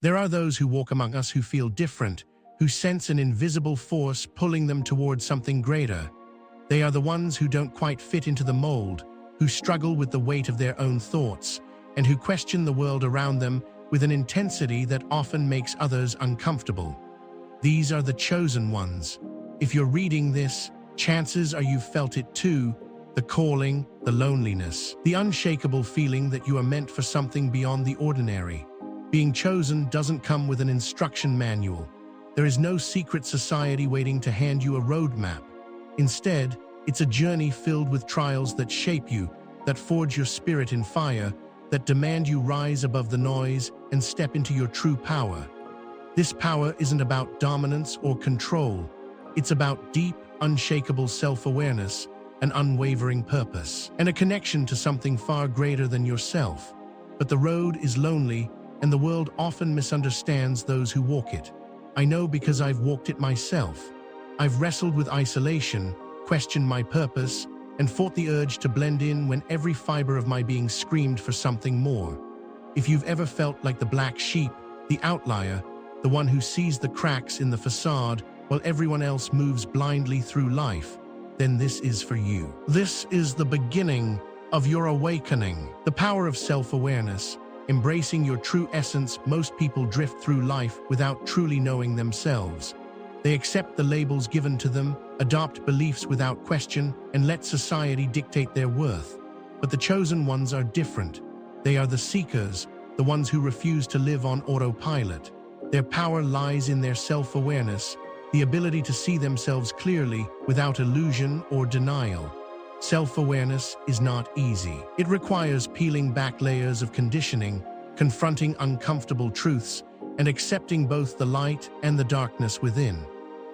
There are those who walk among us who feel different, who sense an invisible force pulling them towards something greater. They are the ones who don't quite fit into the mold, who struggle with the weight of their own thoughts, and who question the world around them with an intensity that often makes others uncomfortable. These are the chosen ones. If you're reading this, chances are you've felt it too, the calling, the loneliness, the unshakable feeling that you are meant for something beyond the ordinary. Being chosen doesn't come with an instruction manual. There is no secret society waiting to hand you a roadmap. Instead, it's a journey filled with trials that shape you, that forge your spirit in fire, that demand you rise above the noise and step into your true power. This power isn't about dominance or control. It's about deep, unshakable self-awareness, an unwavering purpose, and a connection to something far greater than yourself. But the road is lonely, and the world often misunderstands those who walk it. I know because I've walked it myself. I've wrestled with isolation, questioned my purpose, and fought the urge to blend in when every fiber of my being screamed for something more. If you've ever felt like the black sheep, the outlier, the one who sees the cracks in the facade while everyone else moves blindly through life, then this is for you. This is the beginning of your awakening. The power of self-awareness, embracing your true essence. Most people drift through life without truly knowing themselves. They accept the labels given to them, adopt beliefs without question, and let society dictate their worth. But the chosen ones are different. They are the seekers, the ones who refuse to live on autopilot. Their power lies in their self-awareness, the ability to see themselves clearly without illusion or denial. Self-awareness is not easy. It requires peeling back layers of conditioning, confronting uncomfortable truths, and accepting both the light and the darkness within.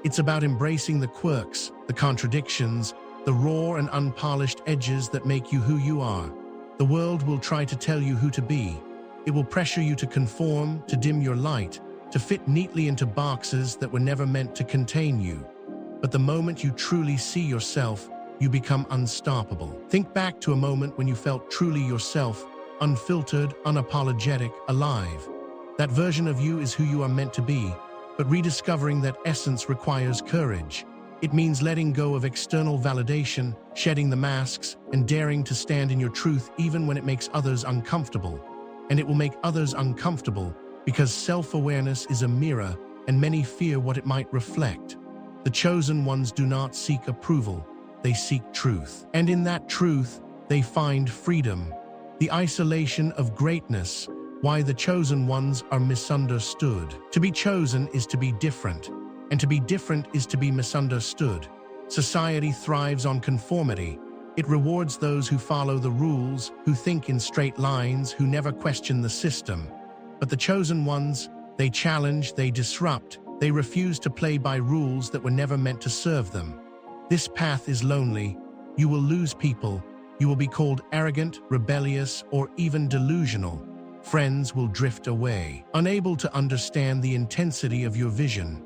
It's about embracing the quirks, the contradictions, the raw and unpolished edges that make you who you are. The world will try to tell you who to be. It will pressure you to conform, to dim your light, to fit neatly into boxes that were never meant to contain you. But the moment you truly see yourself, you become unstoppable. Think back to a moment when you felt truly yourself, unfiltered, unapologetic, alive. That version of you is who you are meant to be, but rediscovering that essence requires courage. It means letting go of external validation, shedding the masks, and daring to stand in your truth even when it makes others uncomfortable. And it will make others uncomfortable because self-awareness is a mirror, and many fear what it might reflect. The chosen ones do not seek approval, they seek truth. And in that truth, they find freedom. The isolation of greatness, why the chosen ones are misunderstood. To be chosen is to be different, and to be different is to be misunderstood. Society thrives on conformity. It rewards those who follow the rules, who think in straight lines, who never question the system. But the chosen ones, they challenge, they disrupt, they refuse to play by rules that were never meant to serve them. This path is lonely. You will lose people. You will be called arrogant, rebellious, or even delusional. Friends will drift away, unable to understand the intensity of your vision.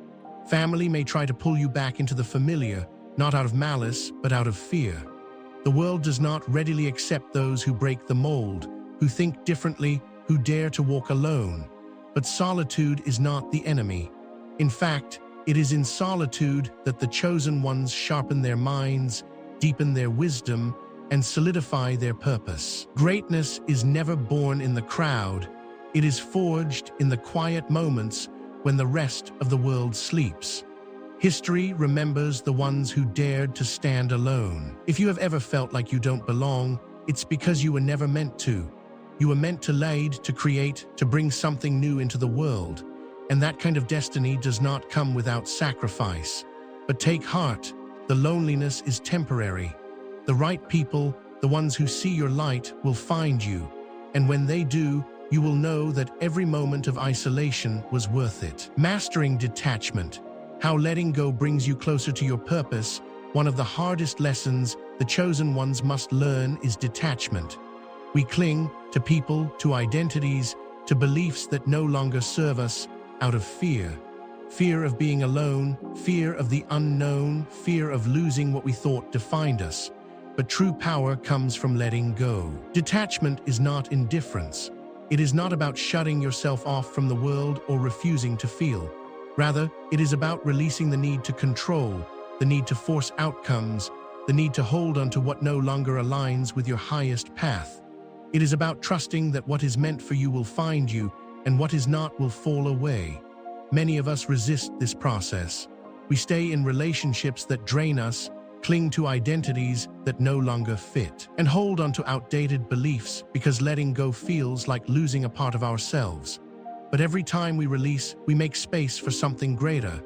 Family may try to pull you back into the familiar, not out of malice, but out of fear. The world does not readily accept those who break the mold, who think differently, who dare to walk alone. But solitude is not the enemy. In fact, it is in solitude that the chosen ones sharpen their minds, deepen their wisdom, and solidify their purpose. Greatness is never born in the crowd. It is forged in the quiet moments when the rest of the world sleeps. History remembers the ones who dared to stand alone. If you have ever felt like you don't belong, it's because you were never meant to. You were meant to lead, to create, to bring something new into the world. And that kind of destiny does not come without sacrifice. But take heart, the loneliness is temporary. The right people, the ones who see your light, will find you. And when they do, you will know that every moment of isolation was worth it. Mastering detachment, how letting go brings you closer to your purpose. One of the hardest lessons the chosen ones must learn is detachment. We cling to people, to identities, to beliefs that no longer serve us out of fear. Fear of being alone, fear of the unknown, fear of losing what we thought defined us. But true power comes from letting go. Detachment is not indifference. It is not about shutting yourself off from the world or refusing to feel. Rather, it is about releasing the need to control, the need to force outcomes, the need to hold onto what no longer aligns with your highest path. It is about trusting that what is meant for you will find you, and what is not will fall away. Many of us resist this process. We stay in relationships that drain us, cling to identities that no longer fit, and hold on to outdated beliefs because letting go feels like losing a part of ourselves. But every time we release, we make space for something greater.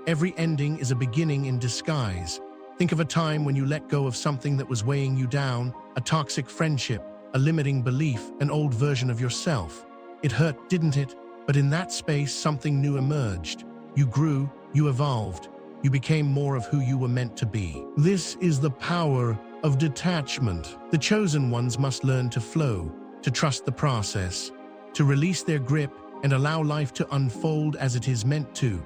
Every ending is a beginning in disguise. Think of a time when you let go of something that was weighing you down, a toxic friendship, a limiting belief, an old version of yourself. It hurt, didn't it? But in that space, something new emerged. You grew, you evolved. You became more of who you were meant to be. This is the power of detachment. The chosen ones must learn to flow, to trust the process, to release their grip and allow life to unfold as it is meant to.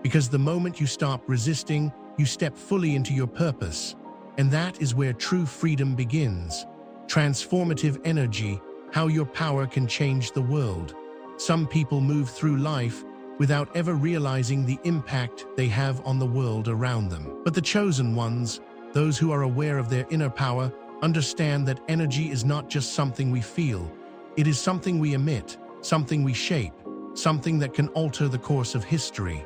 Because the moment you stop resisting, you step fully into your purpose. And that is where true freedom begins. Transformative energy, how your power can change the world. Some people move through life without ever realizing the impact they have on the world around them. But the chosen ones, those who are aware of their inner power, understand that energy is not just something we feel. It is something we emit, something we shape, something that can alter the course of history.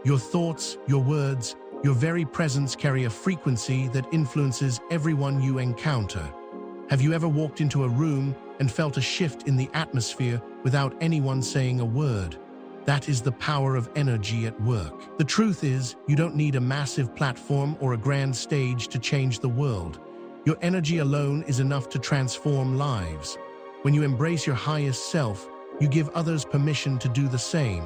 Your thoughts, your words, your very presence carry a frequency that influences everyone you encounter. Have you ever walked into a room and felt a shift in the atmosphere without anyone saying a word? That is the power of energy at work. The truth is, you don't need a massive platform or a grand stage to change the world. Your energy alone is enough to transform lives. When you embrace your highest self, you give others permission to do the same.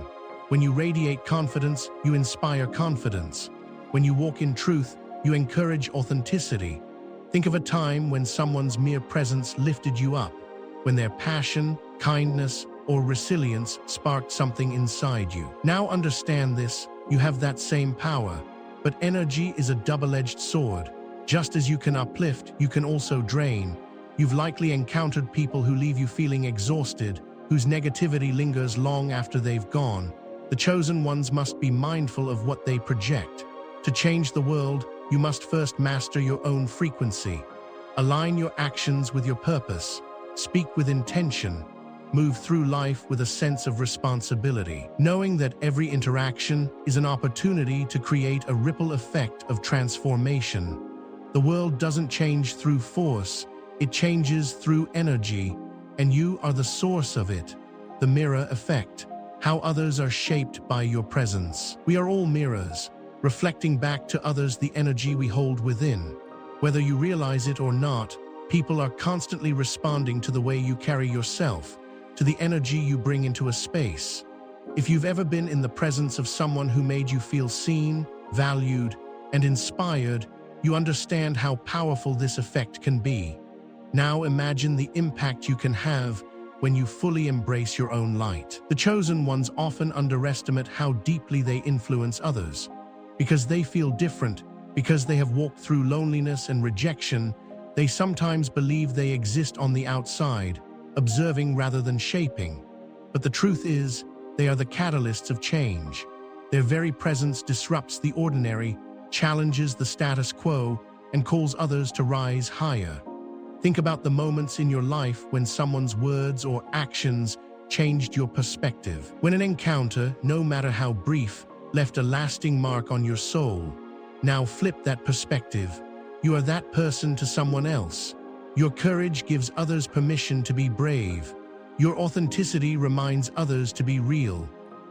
When you radiate confidence, you inspire confidence. When you walk in truth, you encourage authenticity. Think of a time when someone's mere presence lifted you up, when their passion, kindness, or resilience sparked something inside you. Now understand this, you have that same power, but energy is a double-edged sword. Just as you can uplift, you can also drain. You've likely encountered people who leave you feeling exhausted, whose negativity lingers long after they've gone. The chosen ones must be mindful of what they project. To change the world, you must first master your own frequency. Align your actions with your purpose. Speak with intention. Move through life with a sense of responsibility, knowing that every interaction is an opportunity to create a ripple effect of transformation. The world doesn't change through force, it changes through energy, and you are the source of it. The mirror effect, how others are shaped by your presence. We are all mirrors, reflecting back to others the energy we hold within. Whether you realize it or not, people are constantly responding to the way you carry yourself, to the energy you bring into a space. If you've ever been in the presence of someone who made you feel seen, valued, and inspired, you understand how powerful this effect can be. Now imagine the impact you can have when you fully embrace your own light. The chosen ones often underestimate how deeply they influence others. Because they feel different, because they have walked through loneliness and rejection, they sometimes believe they exist on the outside, observing rather than shaping. But the truth is, they are the catalysts of change. Their very presence disrupts the ordinary, challenges the status quo, and calls others to rise higher. Think about the moments in your life when someone's words or actions changed your perspective. When an encounter, no matter how brief, left a lasting mark on your soul. Now flip that perspective. You are that person to someone else. Your courage gives others permission to be brave. Your authenticity reminds others to be real.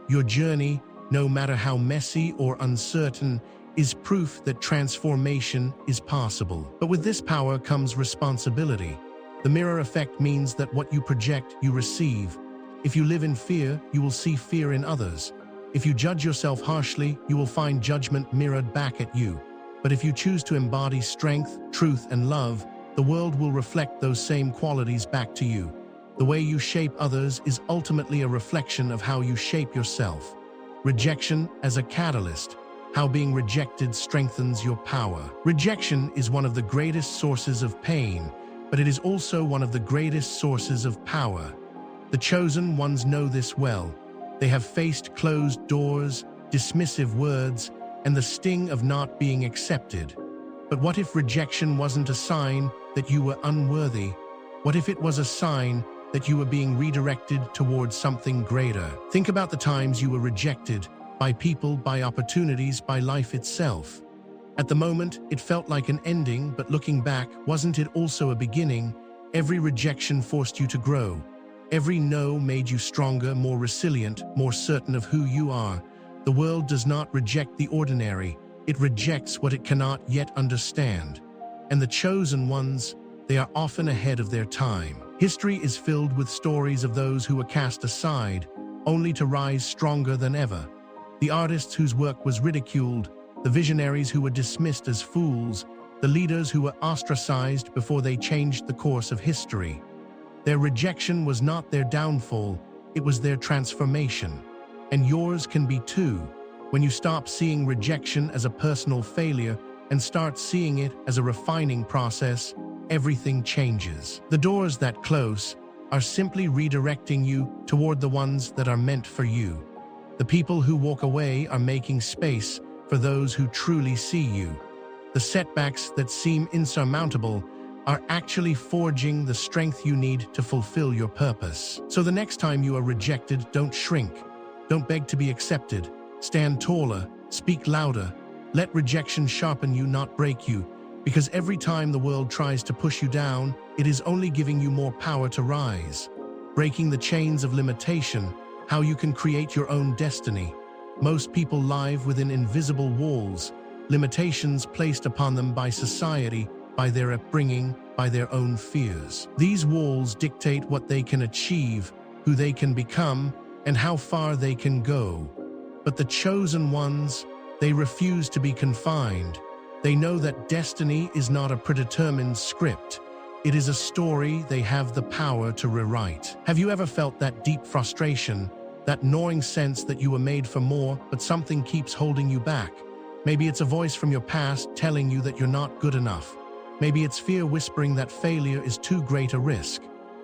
Your journey, no matter how messy or uncertain, is proof that transformation is possible. But with this power comes responsibility. The mirror effect means that what you project, you receive. If you live in fear, you will see fear in others. If you judge yourself harshly, you will find judgment mirrored back at you. But if you choose to embody strength, truth, and love, the world will reflect those same qualities back to you. The way you shape others is ultimately a reflection of how you shape yourself. Rejection as a catalyst, how being rejected strengthens your power. Rejection is one of the greatest sources of pain, but it is also one of the greatest sources of power. The chosen ones know this well. They have faced closed doors, dismissive words, and the sting of not being accepted. But what if rejection wasn't a sign that you were unworthy? What if it was a sign that you were being redirected towards something greater? Think about the times you were rejected by people, by opportunities, by life itself. At the moment, it felt like an ending, but looking back, wasn't it also a beginning? Every rejection forced you to grow. Every no made you stronger, more resilient, more certain of who you are. The world does not reject the ordinary. It rejects what it cannot yet understand. And the chosen ones, they are often ahead of their time. History is filled with stories of those who were cast aside, only to rise stronger than ever. The artists whose work was ridiculed, the visionaries who were dismissed as fools, the leaders who were ostracized before they changed the course of history. Their rejection was not their downfall, it was their transformation. And yours can be too, when you stop seeing rejection as a personal failure and start seeing it as a refining process. Everything changes. The doors that close are simply redirecting you toward the ones that are meant for you. The people who walk away are making space for those who truly see you. The setbacks that seem insurmountable are actually forging the strength you need to fulfill your purpose. So the next time you are rejected, don't shrink. Don't beg to be accepted. Stand taller, speak louder. Let rejection sharpen you, not break you. Because every time the world tries to push you down, it is only giving you more power to rise. Breaking the chains of limitation, how you can create your own destiny. Most people live within invisible walls, limitations placed upon them by society, by their upbringing, by their own fears. These walls dictate what they can achieve, who they can become, and how far they can go. But the chosen ones, they refuse to be confined. They know that destiny is not a predetermined script. It is a story they have the power to rewrite. Have you ever felt that deep frustration, that gnawing sense that you were made for more, but something keeps holding you back? Maybe it's a voice from your past telling you that you're not good enough. Maybe it's fear whispering that failure is too great a risk.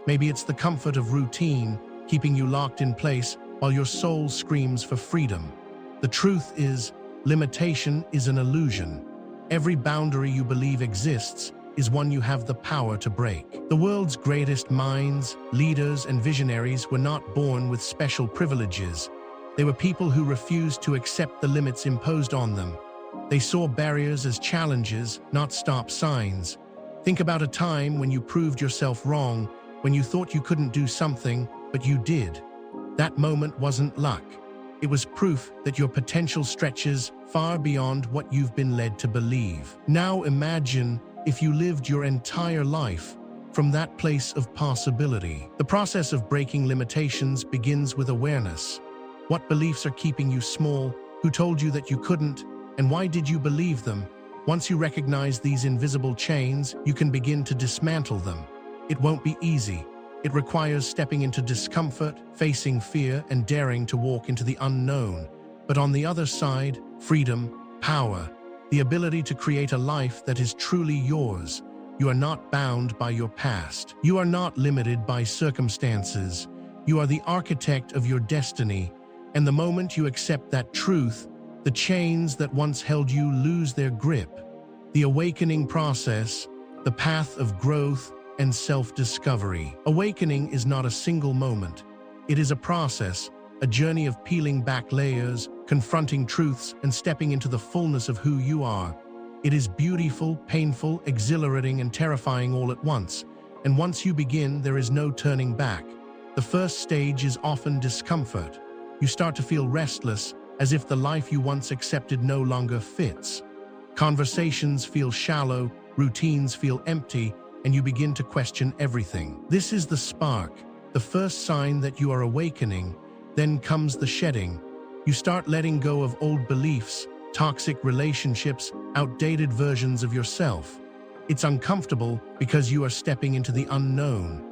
Maybe it's the comfort of routine, keeping you locked in place while your soul screams for freedom. The truth is, limitation is an illusion. Every boundary you believe exists is one you have the power to break. The world's greatest minds, leaders, and visionaries were not born with special privileges. They were people who refused to accept the limits imposed on them. They saw barriers as challenges, not stop signs. Think about a time when you proved yourself wrong, when you thought you couldn't do something, but you did. That moment wasn't luck. It was proof that your potential stretches far beyond what you've been led to believe. Now imagine if you lived your entire life from that place of possibility. The process of breaking limitations begins with awareness. What beliefs are keeping you small? Who told you that you couldn't? And why did you believe them? Once you recognize these invisible chains, you can begin to dismantle them. It won't be easy. It requires stepping into discomfort, facing fear, and daring to walk into the unknown. But on the other side, freedom, power, the ability to create a life that is truly yours. You are not bound by your past. You are not limited by circumstances. You are the architect of your destiny. And the moment you accept that truth, the chains that once held you lose their grip. The awakening process, the path of growth and self-discovery. Awakening is not a single moment. It is a process, a journey of peeling back layers, confronting truths, and stepping into the fullness of who you are. It is beautiful, painful, exhilarating, and terrifying all at once. And once you begin, there is no turning back. The first stage is often discomfort. You start to feel restless, as if the life you once accepted no longer fits. Conversations feel shallow, routines feel empty, and you begin to question everything. This is the spark, the first sign that you are awakening. Then comes the shedding. You start letting go of old beliefs, toxic relationships, outdated versions of yourself. It's uncomfortable because you are stepping into the unknown.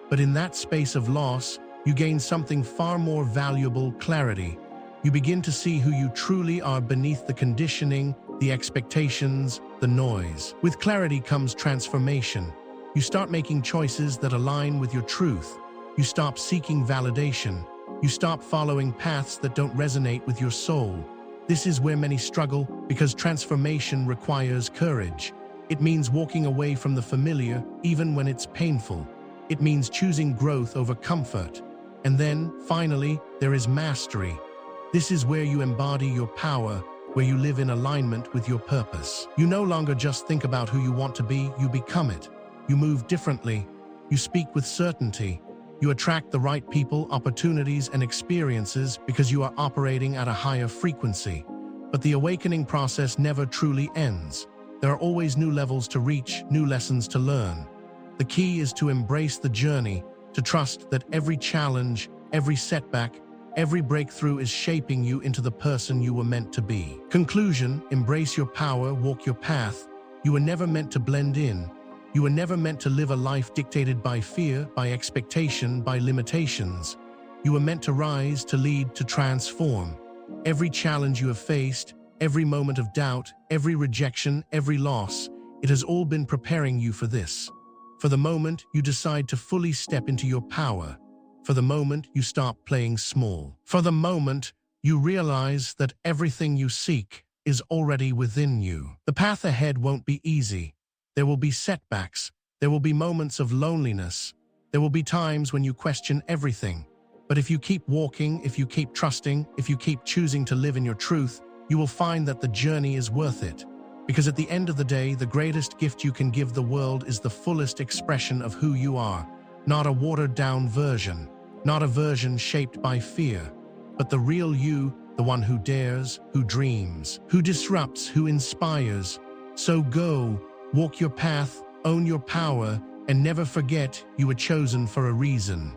But in that space of loss, you gain something far more valuable: clarity. You begin to see who you truly are beneath the conditioning, the expectations, the noise. With clarity comes transformation. You start making choices that align with your truth, You stop seeking validation. You stop following paths that don't resonate with your soul. This is where many struggle because transformation requires courage. It means walking away from the familiar, even when it's painful. It means choosing growth over comfort. And then, finally, there is mastery. This is where you embody your power, where you live in alignment with your purpose. You no longer just think about who you want to be, you become it. You move differently. You speak with certainty. You attract the right people, opportunities, and experiences because you are operating at a higher frequency. But the awakening process never truly ends. There are always new levels to reach, new lessons to learn. The key is to embrace the journey, to trust that every challenge, every setback, every breakthrough is shaping you into the person you were meant to be. Conclusion: embrace your power, walk your path. You were never meant to blend in. You were never meant to live a life dictated by fear, by expectation, by limitations. You were meant to rise, to lead, to transform. Every challenge you have faced, every moment of doubt, every rejection, every loss, it has all been preparing you for this. For the moment you decide to fully step into your power. For the moment you start playing small. For the moment you realize that everything you seek is already within you. The path ahead won't be easy. There will be setbacks. There will be moments of loneliness. There will be times when you question everything. But if you keep walking, if you keep trusting, if you keep choosing to live in your truth, you will find that the journey is worth it. Because at the end of the day, the greatest gift you can give the world is the fullest expression of who you are. Not a watered-down version, not a version shaped by fear, but the real you, the one who dares, who dreams, who disrupts, who inspires. So go, walk your path, own your power, and never forget you were chosen for a reason.